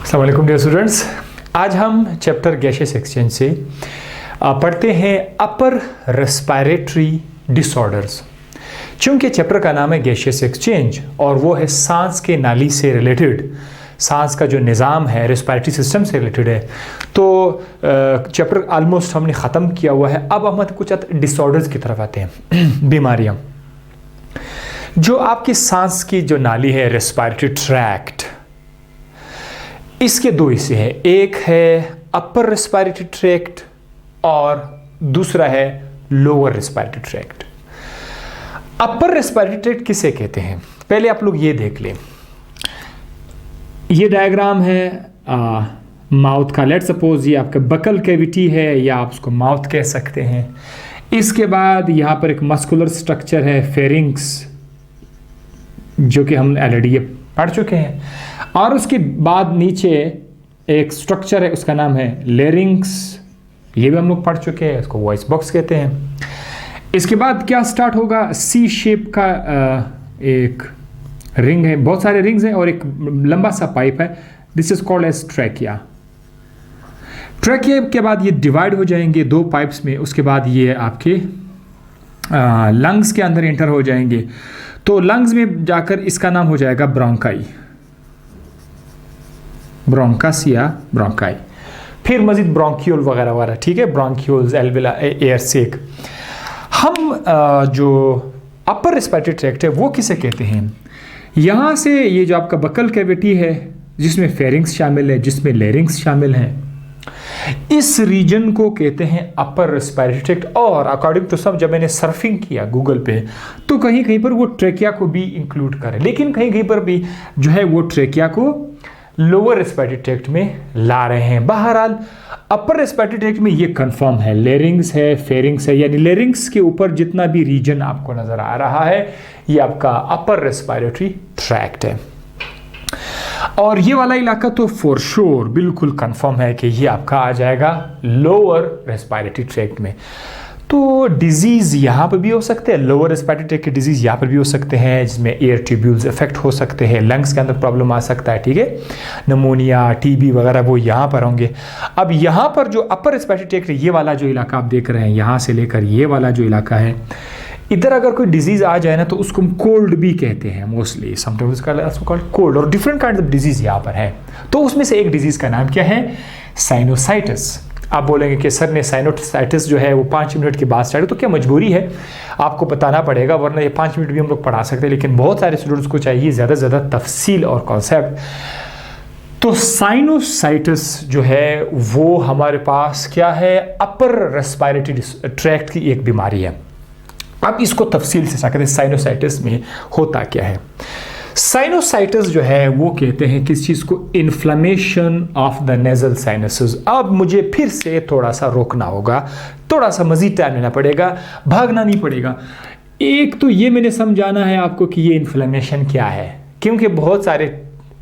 अस्सलाम वालेकुम dear students. आज हम चैप्टर गैशियस एक्सचेंज से पढ़ते हैं अपर रेस्पिरेटरी डिसऑर्डर्स। चूंकि चैप्टर का नाम है गैशियस एक्सचेंज और वो है सांस के नाली से रिलेटेड, सांस का जो निज़ाम है रेस्पिरेटरी सिस्टम से रिलेटेड है, तो चैप्टर आलमोस्ट हमने ख़त्म किया हुआ है। अब हम कुछ डिसऑर्डर्स की तरफ आते हैं। बीमारियाँ जो आपकी सांस की जो नाली है रेस्पिरेटरी ट्रैक्ट, इसके दो हिस्से हैं। एक है अपर रेस्पिरेटरी ट्रैक्ट और दूसरा है lower respiratory tract. Upper respiratory tract किसे कहते हैं, पहले आप लोग ये देख लें। ये डायग्राम है माउथ का। लेट सपोज ये आपका बकल कैविटी है या आप उसको माउथ कह सकते हैं। इसके बाद यहाँ पर एक मस्कुलर स्ट्रक्चर है फेरिंक्स, जो कि हम ऑलरेडी ये पढ़ चुके हैं। और उसके बाद नीचे एक स्ट्रक्चर है, उसका नाम है लेरिंक्स, ये भी हम लोग पढ़ चुके हैं, इसको वॉइस बॉक्स कहते हैं। इसके बाद क्या स्टार्ट होगा, सी शेप का एक रिंग है, बहुत सारे रिंग्स हैं और एक लंबा सा पाइप है। This is called as trachea. Trachea के बाद ये डिवाइड हो जाएंगे दो पाइप्स में। उसके बाद ये आपके लंग्स के अंदर एंटर हो जाएंगे। तो लंग्स में जाकर इसका नाम हो जाएगा ब्रोंकाई, ब्रोंकस या ब्रोंकाई। फिर मजीद ब्रोंक्यूल वगैरह वगैरह, ठीक है, ब्रोंक्यूल्स, एल्विला, एयर सेक। हम जो अपर रेस्पिरेटरी ट्रैक्ट है वो किसे कहते हैं, यहाँ से ये जो आपका बकल कैविटी है जिसमें फेरिंग्स शामिल है, जिसमें लेरिंग्स शामिल हैं, इस रीजन को कहते हैं अपर रेस्पिरेटरी ट्रैक्ट। और अकॉर्डिंग टू सब, जब मैंने सर्फिंग किया गूगल पे तो कहीं कहीं पर वो ट्रैकिया को भी इंक्लूड करें, लेकिन कहीं कहीं पर भी जो है वो ट्रैकिया को लोअर रेस्पिरेटरी ट्रैक्ट में ला रहे हैं। बहरहाल अपर रेस्पिरेटरी ट्रैक्ट में ये कंफर्म है, लेरिंग्स है, फेरिंग्स है, यानी लेरिंग्स के ऊपर जितना भी रीजन आपको नजर आ रहा है ये आपका अपर रेस्पिरेटरी ट्रैक्ट है। और ये वाला इलाका तो फॉर श्योर बिल्कुल कंफर्म है कि ये आपका आ जाएगा लोअर रेस्पिरेटरी ट्रैक्ट में। तो डिजीज़ यहाँ पर भी हो सकते हैं, लोअर रेस्पिरेटरी ट्रैक्ट के डिजीज़ यहाँ पर भी हो सकते हैं, जिसमें एयर ट्यूब्यूल्स इफेक्ट हो सकते हैं, लंग्स के अंदर प्रॉब्लम आ सकता है, ठीक है, निमोनिया, टीबी वगैरह वो यहाँ पर होंगे। अब यहाँ पर जो अपर रेस्पिरेटरी ट्रैक्ट, ये वाला जो इलाका आप देख रहे हैं, यहाँ से लेकर ये वाला जो इलाका है, इधर अगर कोई डिजीज़ आ जाए ना तो उसको हम कोल्ड भी कहते हैं मोस्टली, समटाइम्स कॉल्ड कोल्ड। और डिफरेंट काइंड ऑफ डिजीज़ यहाँ पर है। तो उसमें से एक डिजीज़ का नाम क्या है, साइनोसाइटिस। आप बोलेंगे कि सर ने साइनोसाइटिस जो है वो 5 मिनट के बाद स्टार्ट, तो क्या मजबूरी है, आपको बताना पड़ेगा, वरना ये 5 मिनट भी हम लोग पढ़ा सकते हैं, लेकिन बहुत सारे स्टूडेंट्स को चाहिए ज़्यादा से ज़्यादा तफसील और कॉन्सेप्ट। तो साइनोसाइटिस जो है वो हमारे पास क्या है, अपर रेस्पिरेटरी ट्रैक्ट की एक बीमारी है। अब इसको तफसील से सकते हैं साइनोसाइटिस में होता क्या है। साइनोसाइटिस जो है वो कहते हैं किस चीज़ को, inflammation of the nasal sinuses. अब मुझे फिर से थोड़ा सा रोकना होगा, थोड़ा सा मजीद टाइम लेना पड़ेगा, भागना नहीं पड़ेगा। एक तो ये मैंने समझाना है आपको कि ये इन्फ्लेमेशन क्या है, क्योंकि बहुत सारे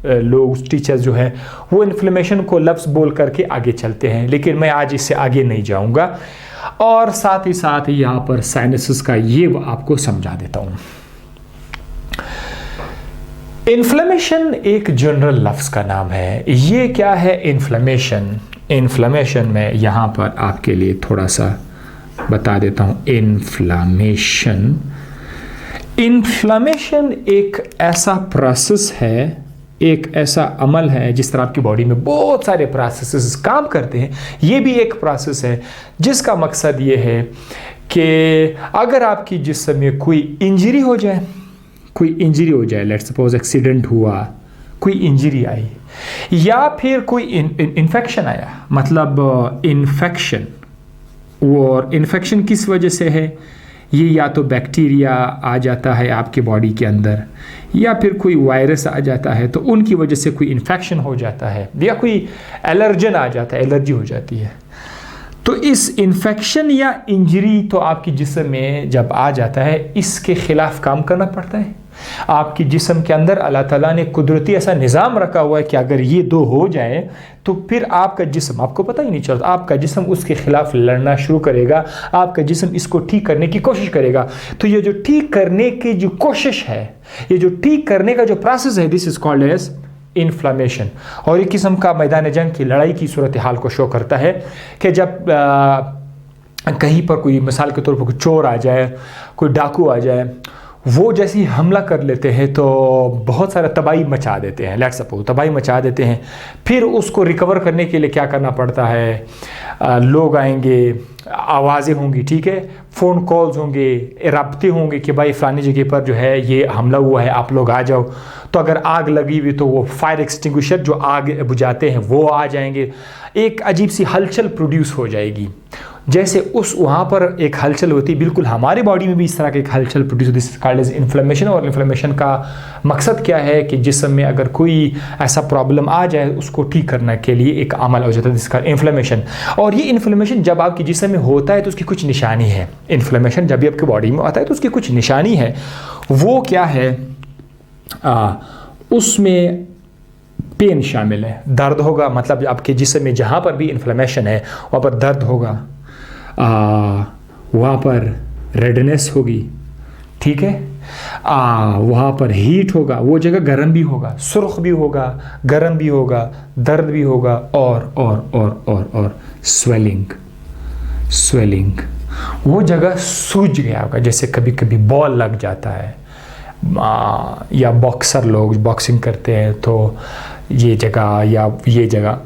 लोग, टीचर्स जो है वो इन्फ्लेमेशन को लफ्ज़ बोल करके आगे चलते हैं, लेकिन मैं आज इससे आगे नहीं जाऊँगा। और साथ ही साथ यहाँ पर साइनसेस का ये आपको समझा देता हूँ। इन्फ्लेमेशन एक जनरल लफ्ज़ का नाम है। ये क्या है इन्फ्लेमेशन, इन्फ्लेमेशन में यहाँ पर आपके लिए थोड़ा सा बता देता हूँ। इन्फ्लेमेशन एक ऐसा प्रोसेस है, एक ऐसा अमल है, जिस तरह आपकी बॉडी में बहुत सारे प्रोसेसेस काम करते हैं, ये भी एक प्रोसेस है जिसका मकसद ये है कि अगर आपकी जिस्म में कोई इंजरी हो जाए, लेट्स सपोज एक्सीडेंट हुआ, कोई इंजरी आई, या फिर कोई इन्फेक्शन आया, मतलब इन्फेक्शन। और इन्फेक्शन किस वजह से है, ये या तो बैक्टीरिया आ जाता है आपके बॉडी के अंदर, या फिर कोई वायरस आ जाता है, तो उनकी वजह से कोई इन्फेक्शन हो जाता है, या कोई एलर्जन आ जाता है, एलर्जी हो जाती है। तो इस इन्फेक्शन या इंजरी तो आपकी जिस्म में जब आ जाता है, इसके खिलाफ काम करना पड़ता है। आपकी जिस्म के अंदर अल्लाह ताला ने कुदरती ऐसा निज़ाम रखा हुआ है कि अगर ये दो हो जाए तो फिर आपका जिस्म, आपको पता ही नहीं चलता, आपका जिस्म उसके खिलाफ लड़ना शुरू करेगा, आपका जिस्म इसको ठीक करने की कोशिश करेगा। तो ये जो ठीक करने की जो कोशिश है, ये जो ठीक करने का जो प्रोसेस है, this is called as inflammation, और एक किस्म का मैदान जंग की लड़ाई की सूरत हाल को शो करता है कि जब कहीं पर कोई मिसाल के तौर पर कोई चोर आ जाए, कोई डाकू आ जाए, वो जैसे ही हमला कर लेते हैं तो बहुत सारा तबाही मचा देते हैं, लेट्स सपोज तबाही मचा देते हैं। फिर उसको रिकवर करने के लिए क्या करना पड़ता है, लोग आएंगे, आवाज़ें होंगी, ठीक है, फ़ोन कॉल्स होंगे, रब्ते होंगे कि भाई फ़लानी जगह पर जो है ये हमला हुआ है, आप लोग आ जाओ। तो अगर आग लगी हुई तो वो फायर एक्सटिंग्विशर जो आग बुझाते हैं वो आ जाएंगे, एक अजीब सी हलचल प्रोड्यूस हो जाएगी। जैसे उस वहाँ पर एक हलचल होती है, बिल्कुल हमारी बॉडी में भी इस तरह की एक हलचल प्रोड्यूस होती है, कॉल्ड एज इन्फ्लेमेशन। और इन्फ्लेमेशन का मकसद क्या है कि जिस्म में अगर कोई ऐसा प्रॉब्लम आ जाए उसको ठीक करने के लिए एक अमल हो जाता है जिसका इन्फ्लेमेशन। और ये इन्फ्लेमेशन जब आपके जिस्म में होता है तो उसकी कुछ निशानी है। इन्फ्लेमेशन जब भी आपकी बॉडी में आता है तो उसकी कुछ निशानी है। वो क्या है, उसमें पेन शामिल है, दर्द होगा, मतलब आपके जिस्म में जहाँ पर भी इन्फ्लेमेशन है वहाँ पर दर्द होगा, वहाँ पर रेडनेस होगी, ठीक है, वहाँ पर हीट होगा, वो जगह गर्म भी होगा, सुर्ख भी होगा, गर्म भी होगा, दर्द भी होगा, और स्वेलिंग, वो जगह सूज गया होगा, जैसे कभी कभी बॉल लग जाता है, या बॉक्सर लोग बॉक्सिंग करते हैं तो ये जगह या ये जगह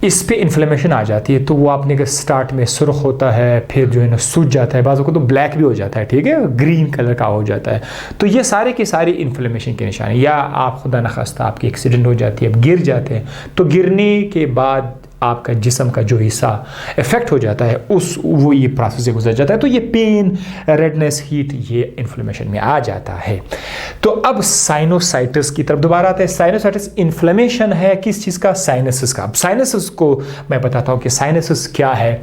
इस पे इन्फ्लेमेशन आ जाती है। तो वो आपने के स्टार्ट में सुर्ख होता है, फिर जो है ना सूज जाता है, बाज़ों को तो ब्लैक भी हो जाता है, ठीक है, ग्रीन कलर का हो जाता है। तो ये सारे के सारे इन्फ्लेमेशन के निशान। या आप खुदा न खास्ता आपकी एक्सीडेंट हो जाती है, आप गिर जाते हैं, तो गिरने के बाद आपका जिस्म का जो हिस्सा इफेक्ट हो जाता है वो ये प्रोसेस से गुजर जाता है, तो ये पेन, रेडनेस, हीट, ये इन्फ्लेमेशन में आ जाता है। तो अब साइनोसाइटिस की तरफ दोबारा आता है। साइनोसाइटिस इन्फ्लेमेशन है किस चीज़ का, साइनसिस का। अब साइनसिस को मैं बताता हूँ कि साइनसिस क्या है।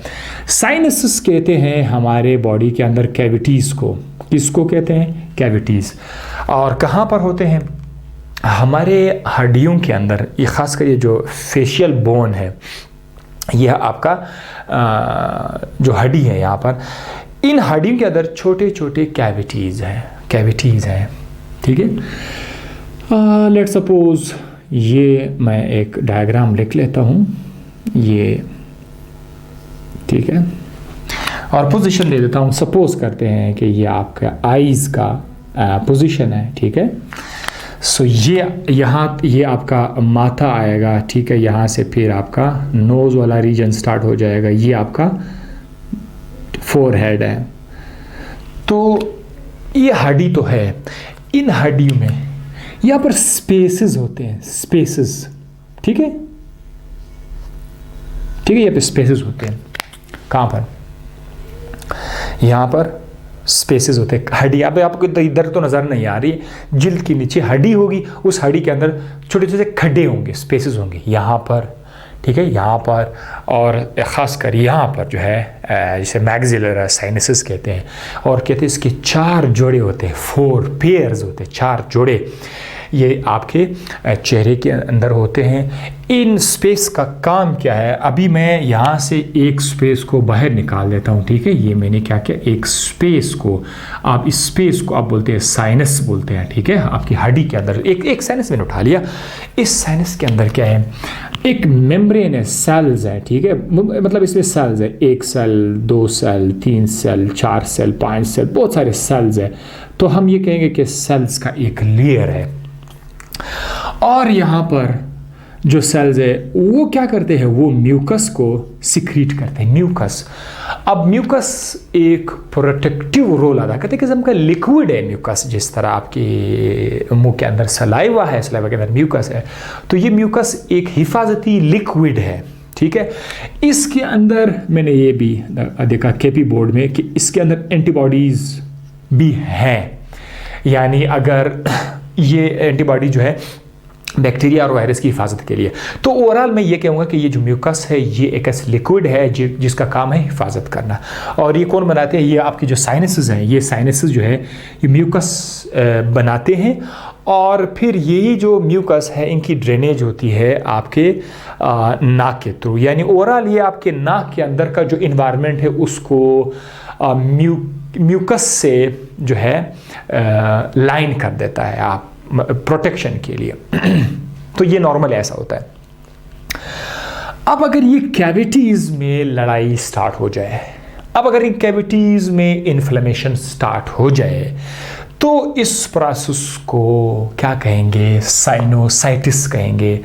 साइनसिस कहते हैं हमारे बॉडी के अंदर कैविटीज़ को। किसको कहते हैं, कैविटीज़। और कहाँ पर होते हैं, हमारे हड्डियों के अंदर। ये खासकर ये जो फेशियल बोन है, यह आपका जो हड्डी है यहाँ पर, इन हड्डियों के अंदर छोटे छोटे कैविटीज़ हैं, ठीक है। लेट सपोज ये मैं एक डायग्राम लिख लेता हूँ, ये ठीक है, और पोजीशन ले देता हूँ। सपोज करते हैं कि ये आपका आईज़ का पोजीशन है, ठीक है। सो ये यहाँ ये आपका माथा आएगा, ठीक है, यहाँ से फिर आपका नोज़ वाला रीजन स्टार्ट हो जाएगा, ये आपका फोरहेड है। तो ये हड्डी तो है, इन हड्डियों में यहाँ पर स्पेसेस होते हैं, स्पेसेस, ठीक है, यहाँ पे स्पेसेस होते हैं। कहाँ पर, यहाँ पर स्पेसेस होते हैं हड्डी। अब आपको इधर तो नज़र नहीं आ रही, जिल्द के नीचे हड्डी होगी, उस हड्डी के अंदर छोटे छोटे खड्डे होंगे, स्पेसेस होंगे यहाँ पर, ठीक है, यहाँ पर, और ख़ासकर यहाँ पर जो है जिसे मैक्सिलर साइनसिस कहते हैं। और कहते हैं इसके 4 जोड़े होते हैं, 4 पेयर्स होते हैं, 4 जोड़े ये आपके चेहरे के अंदर होते हैं। इन स्पेस का काम क्या है, अभी मैं यहाँ से एक स्पेस को बाहर निकाल देता हूँ, ठीक है। ये मैंने क्या किया, एक स्पेस को, आप इस स्पेस को आप बोलते हैं साइनस बोलते हैं, ठीक है। आपकी हड्डी के अंदर एक साइनस मैंने उठा लिया। इस साइनस के अंदर क्या है, एक मेम्ब्रेन है, सेल्स है, ठीक है, मतलब इसमें सेल्स है, 1 cell, 2 cell, 3 cell, 4 cell, 5 cell, बहुत सारे सेल्स है। तो हम ये कहेंगे कि सेल्स का एक लेयर है। और यहाँ पर जो सेल्स है वो क्या करते हैं, वो म्यूकस को सिक्रीट करते हैं, म्यूकस। अब म्यूकस एक प्रोटेक्टिव रोल अदा करते हैं, किस्म का लिक्विड है म्यूकस। जिस तरह आपके मुंह के अंदर सलाइवा है, सलाइवा के अंदर म्यूकस है, तो ये म्यूकस एक हिफाजती लिक्विड है, ठीक है। इसके अंदर मैंने ये भी देखा केपी बोर्ड में कि इसके अंदर एंटीबॉडीज़ भी हैं, यानी अगर ये एंटीबॉडी जो है बैक्टीरिया और वायरस की हिफाजत के लिए। तो ओवरऑल मैं ये कहूँगा कि ये जो म्यूकस है ये एक ऐसा लिक्विड है जिसका काम है हिफाजत करना। और ये कौन बनाते हैं, ये आपकी जो साइनसेस हैं, ये साइनसेस जो है ये म्यूकस बनाते हैं। और फिर यही जो म्यूकस है इनकी ड्रेनेज होती है आपके नाक के थ्रू, यानी ओवरऑल ये आपके नाक के अंदर का जो इन्वायरमेंट है उसको म्यूकस से जो है लाइन कर देता है, आप प्रोटेक्शन के लिए। तो ये नॉर्मल ऐसा होता है। अब अगर ये कैविटीज़ में लड़ाई स्टार्ट हो जाए, अब अगर इन कैविटीज़ में इन्फ्लेमेशन स्टार्ट हो जाए, तो इस प्रोसेस को क्या कहेंगे? साइनोसाइटिस कहेंगे।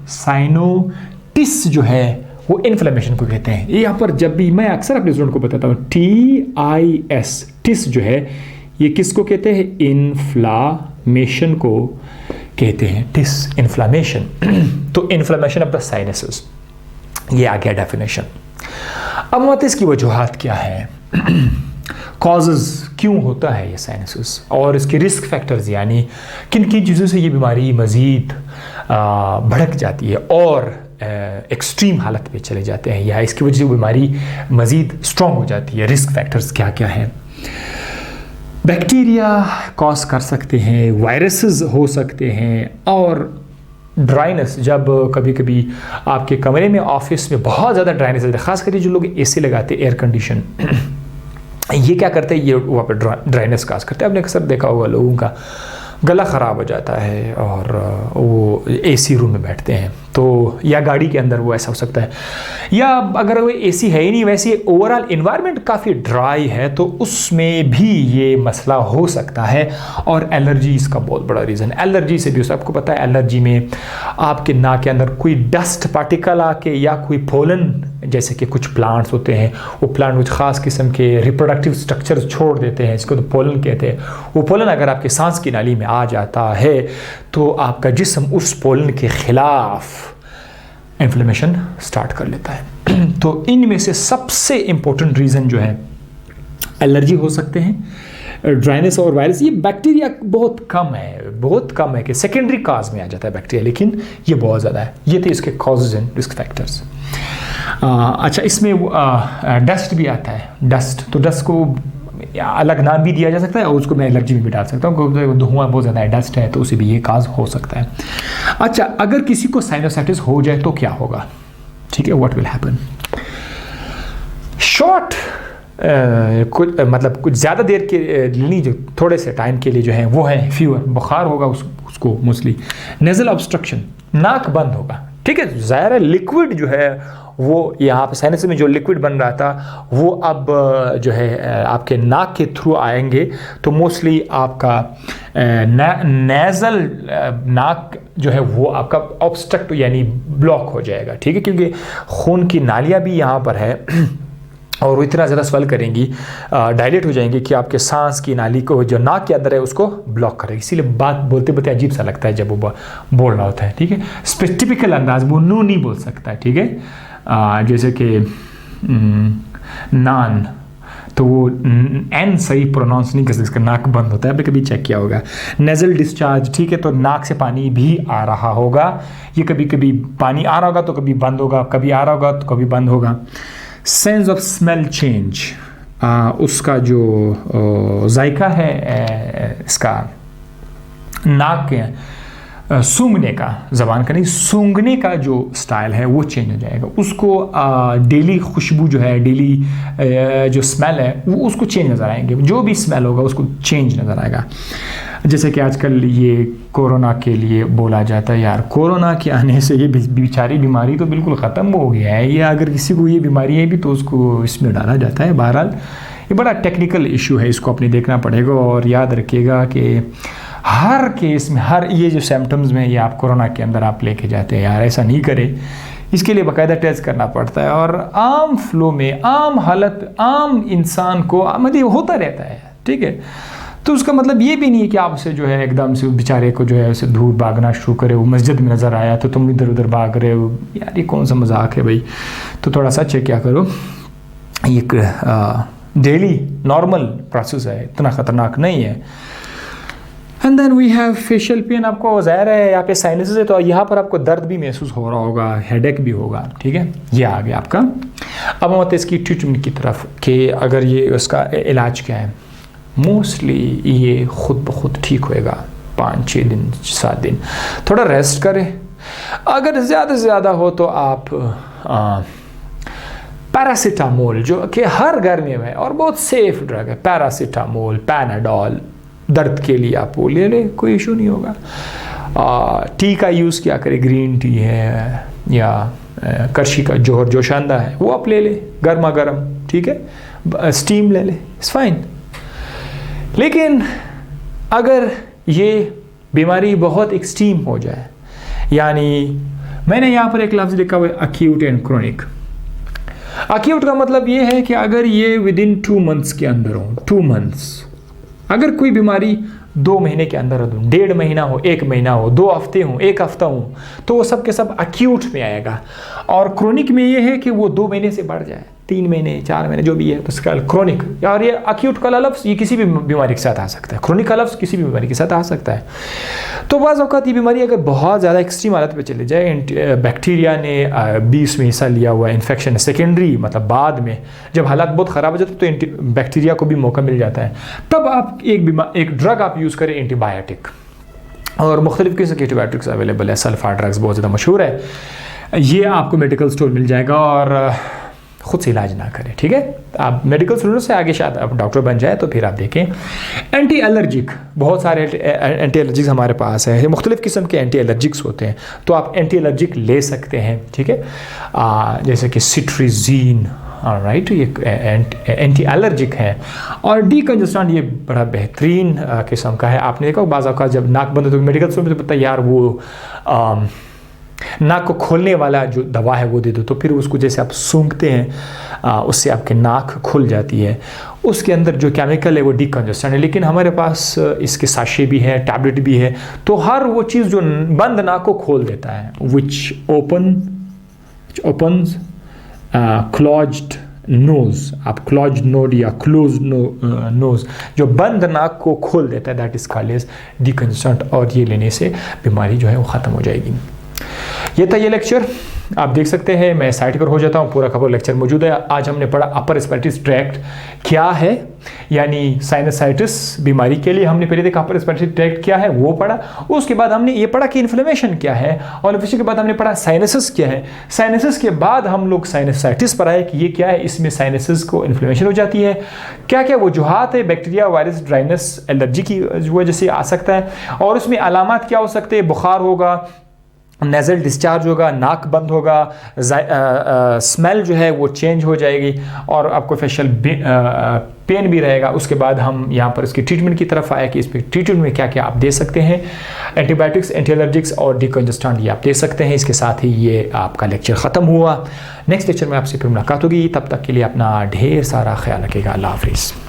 साइनोटिस जो है वो इन्फ्लेमेशन को कहते हैं। यहाँ पर जब भी मैं अक्सर अपने स्टूडेंट को बताता हूँ, TIS, टिस जो है ये किसको कहते हैं? इन्फ्लामेशन को कहते हैं, टिस, इन्फ्लामेशन। तो इन्फ्लामेशन ऑफ द साइनसेस, ये आ गया डेफिनेशन। अब मत इसकी वजूहात क्या है, कॉजेज क्यों होता है ये साइनसिस, और इसके रिस्क फैक्टर्स, यानी किन किन चीज़ों से ये बीमारी मज़ीद भड़क जाती है और एक्सट्रीम हालत पे चले जाते हैं, या इसकी वजह से बीमारी मज़ीद स्ट्रॉन्ग हो जाती है। रिस्क फैक्टर्स क्या क्या हैं? बैक्टीरिया कॉज कर सकते हैं, वायरसेस हो सकते हैं, और ड्राइनेस, जब कभी कभी आपके कमरे में, ऑफिस में बहुत ज़्यादा ड्राइनेस है, ख़ास करके जो लोग AC लगाते हैं, एयर कंडीशन, ये क्या करते हैं? ये वहाँ पर ड्राइनेस काज करते हैं। आपने अक्सर देखा होगा लोगों का गला ख़राब हो जाता है और वो AC रूम में बैठते हैं, तो या गाड़ी के अंदर वो ऐसा हो सकता है, या अगर वो AC है ही नहीं, वैसे ओवरऑल इन्वायरमेंट काफ़ी ड्राई है, तो उसमें भी ये मसला हो सकता है। और एलर्जी इसका बहुत बड़ा रीज़न। एलर्जी से भी आपको पता है, एलर्जी में आपके नाक के अंदर कोई डस्ट पार्टिकल आके, या कोई पोलन, जैसे कि कुछ प्लांट्स होते हैं, वो प्लांट कुछ ख़ास किस्म के रिप्रोडक्टिव स्ट्रक्चर छोड़ देते हैं, इसको तो पोलन कहते हैं। वो पोलन अगर आपके सांस की नाली में आ जाता है, तो आपका जिस्म उस पोलन के खिलाफ इन्फ्लेमेशन स्टार्ट कर लेता है। तो इनमें से सबसे इंपॉर्टेंट रीज़न जो है, एलर्जी हो सकते हैं, ड्राइनेस और वायरस। ये बैक्टीरिया बहुत कम है कि सेकेंडरी काज में आ जाता है बैक्टीरिया, लेकिन ये बहुत ज़्यादा है। ये थे इसके कॉजेज एंड रिस्क फैक्टर्स। अच्छा, इसमें डस्ट भी आता है। डस्ट, तो डस्ट को अलग नाम भी दिया जा सकता है, और उसको मैं एलर्जी में भी डाल सकता हूँ। धुआं बहुत ज़्यादा है, डस्ट है, तो उसे भी ये काज हो सकता है। अच्छा, अगर किसी को साइनोसाइटिस हो जाए तो क्या होगा? ठीक है, व्हाट विल हैपन? शॉर्ट कुछ ज़्यादा देर के लिए, जो थोड़े से टाइम के लिए जो है वो है फीवर, बुखार होगा उसको मोस्टली। नेज़ल ऑब्स्ट्रक्शन, नाक बंद होगा। ठीक है, ज़ाहिर है लिक्विड जो है वो यहाँ पे साइनस में जो लिक्विड बन रहा था, वो अब जो है आपके नाक के थ्रू आएंगे, तो मोस्टली आपका नेज़ल नाक जो है वो आपका ऑब्स्ट्रक्ट यानी ब्लॉक हो जाएगा। ठीक है, क्योंकि खून की नालियाँ भी यहाँ पर है और वो इतना ज़्यादा स्वेल करेंगी, डायलेट हो जाएंगी कि आपके सांस की नाली को, जो नाक के अंदर है, उसको ब्लॉक करेगी। इसीलिए बात बोलते बोलते अजीब सा लगता है जब वो बोल रहा होता है। ठीक है, टिपिकल अंदाज, वो नू नहीं बोल सकता है। ठीक है, जैसे कि नान, तो वो एन सही प्रोनाउंस नहीं कर सकते, इसका नाक बंद होता है। आपने कभी चेक किया होगा। नेज़ल डिस्चार्ज, ठीक है, तो नाक से पानी भी आ रहा होगा। ये कभी कभी पानी आ रहा होगा तो कभी बंद होगा, कभी आ रहा होगा तो कभी बंद होगा। सेंस ऑफ स्मेल चेंज, उसका जो जायका है इसका नाक के सूंघने का, ज़बान का नहीं, सूंघने का जो स्टाइल है वो चेंज हो जाएगा। उसको डेली खुशबू जो है, डेली जो स्मेल है, वो उसको चेंज नज़र आएंगे। जो भी स्मेल होगा उसको चेंज नज़र आएगा। जैसे कि आजकल ये कोरोना के लिए बोला जाता है, यार कोरोना के आने से ये बेचारी बीमारी तो बिल्कुल ख़त्म हो गया है, या अगर किसी को ये बीमारी है भी तो उसको इसमें डाला जाता है। बहरहाल ये बड़ा टेक्निकल इशू है, इसको अपने देखना पड़ेगा। और याद रखिएगा कि हर केस में, हर ये जो सिम्टम्स में ये आप कोरोना के अंदर आप लेके जाते हैं, यार ऐसा नहीं करें। इसके लिए बाकायदा टेस्ट करना पड़ता है, और आम फ्लो में, आम हालत, आम इंसान को मतलब होता रहता है। ठीक है, तो उसका मतलब ये भी नहीं है कि आप उसे जो है एकदम से बेचारे को जो है उसे दूर भागना शुरू करे। वो मस्जिद में नज़र आया तो तुम इधर उधर भाग रहे हो, यार ये कौन सा मजाक है भाई। तो थोड़ा सा चेक क्या करो, ये डेली नॉर्मल प्रोसेस है, इतना ख़तरनाक नहीं है। And then we have facial pain. आपको ज़ाहिर है यहाँ पे साइनसेस है, तो यहाँ पर आपको दर्द भी महसूस हो रहा होगा, हेडेक भी होगा। ठीक है, ये आ गया आपका। अब हम आते हैं इसकी ट्रीटमेंट की तरफ कि अगर ये उसका इलाज क्या है। मोस्टली ये खुद ब खुद ठीक होएगा, 5-6 दिन 7 दिन। थोड़ा रेस्ट करें। अगर ज़्यादा से ज़्यादा हो तो आप पैरासीटामोल, जो कि हर घर में है और बहुत सेफ ड्रग है, पैरासीटामोल, पैनाडोल, दर्द के लिए आप वो ले लें, कोई इशू नहीं होगा। टी का यूज़ क्या करें, ग्रीन टी है या करशी का जोहर जोशांदा है वो आप ले लें गर्मा गर्म, ठीक है, स्टीम ले लें, इट्स फाइन। लेकिन अगर ये बीमारी बहुत एक्सट्रीम हो जाए, यानी मैंने यहाँ पर एक लफ्ज़ लिखा हुआ है अक्यूट एंड क्रोनिक। अक्यूट का मतलब ये है कि अगर ये विद इन 2 मंथ्स के अंदर हो, 2 मंथ्स, अगर कोई बीमारी 2 महीने के अंदर हो, 1.5 महीना हो, 1 महीना हो, 2 हफ्ते हो, 1 हफ्ता हो, तो वो सब के सब अक्यूट में आएगा। और क्रोनिक में ये है कि वो 2 महीने से बढ़ जाए, 3 महीने, 4 महीने जो भी है, तो इसका क्रोनिक। और ये अक्यूट का लफ्ज़ ये किसी भी बीमारी के साथ आ सकता है, क्रोनिक का लफ्ज़ किसी भी बीमारी के साथ आ सकता है। तो बाज़ औक़ात ये बीमारी अगर बहुत ज़्यादा एक्सट्रीम हालत पे चले जाए, बैक्टीरिया ने 20 में हिस्सा लिया हुआ इन्फेक्शन सेकेंडरी, मतलब बाद में जब हालात बहुत ख़राब हो जाते हैं तो बैक्टीरिया को भी मौका मिल जाता है, तब आप एक ड्रग आप यूज़ करें, एंटीबायोटिक। और मुख्तलिफ़ किस्म के एंटीबायोटिक्स अवेलेबल है, सल्फा ड्रग्स बहुत ज़्यादा मशहूर है, ये आपको मेडिकल स्टोर मिल जाएगा। और ख़ुद से इलाज ना करें, ठीक है। आप मेडिकल स्टूडेंट से आगे शायद आप डॉक्टर बन जाए तो फिर आप देखें। एंटी एलर्जिक, बहुत सारे एंटी एलर्जिक्स हमारे पास है, मुख्तलिफ़ किस्म के एंटी एलर्जिक्स होते हैं, तो आप एंटी एलर्जिक ले सकते हैं, ठीक है। जैसे कि सिट्रिजीन, राइट, ये एंटी एलर्जिक है। और डीकंजेस्टेंट ये बड़ा बेहतरीन किस्म का है। आपने देखा बाज़ औक़ात जब नाक बंद हो तो मेडिकल स्टोर में तो पता यार वो नाक को खोलने वाला जो दवा है वो दे दो, तो फिर उसको जैसे आप सूंघते हैं उससे आपके नाक खुल जाती है, उसके अंदर जो केमिकल है वो डीकंजेस्टेंट है। लेकिन हमारे पास इसके साशे भी है, टैबलेट भी है, तो हर वो चीज़ जो बंद नाक को खोल देता है, विच ओपन्स क्लॉज्ड नोज, आप क्लॉज नोड या क्लोज नोज, जो बंद नाक को खोल देता है, that is called as decongestant. और ये लेने से बीमारी जो है वो ख़त्म हो जाएगी। ये था ये लेक्चर, आप देख सकते हैं, मैं साइट पर हो जाता हूँ, पूरा खबर लेक्चर मौजूद है। आज हमने पढ़ा अपर रेस्पिरेटरी ट्रैक्ट क्या है, यानी साइनसाइटिस बीमारी के लिए हमने पहले देखा अपर रेस्पिरेटरी ट्रैक्ट क्या है वो पढ़ा। उसके बाद हमने ये पढ़ा कि इन्फ्लेमेशन क्या है, और इन्फ्लेमेशन के बाद हमने पढ़ा साइनसिस क्या है। साइनसिस के बाद हम लोग साइनसाइटिस पढ़ा है कि ये क्या है, इसमें साइनसिस को इन्फ्लेमेशन हो जाती है, क्या क्या वजूहात है, बैक्टीरिया, वायरस, ड्राइनेस, एलर्जी की वजह से आ सकता है, और उसमें अलामात क्या हो सकते हैं, बुखार होगा, नेज़ल डिस्चार्ज होगा, नाक बंद होगा, स्मेल जो है वो चेंज हो जाएगी, और आपको फेशियल पेन भी रहेगा। उसके बाद हम यहाँ पर इसकी ट्रीटमेंट की तरफ आए कि इस ट्रीटमेंट में क्या क्या आप दे सकते हैं, एंटीबायोटिक्स, एंटी एलर्जिक्स और डीकंजेस्टेंट ये आप दे सकते हैं। इसके साथ ही ये आपका लेक्चर ख़त्म हुआ। नेक्स्ट लेक्चर में आपसे फिर मुलाकात होगी, तब तक के लिए अपना ढेर सारा ख्याल रखिएगा। अल्लाह हाफ़िज़।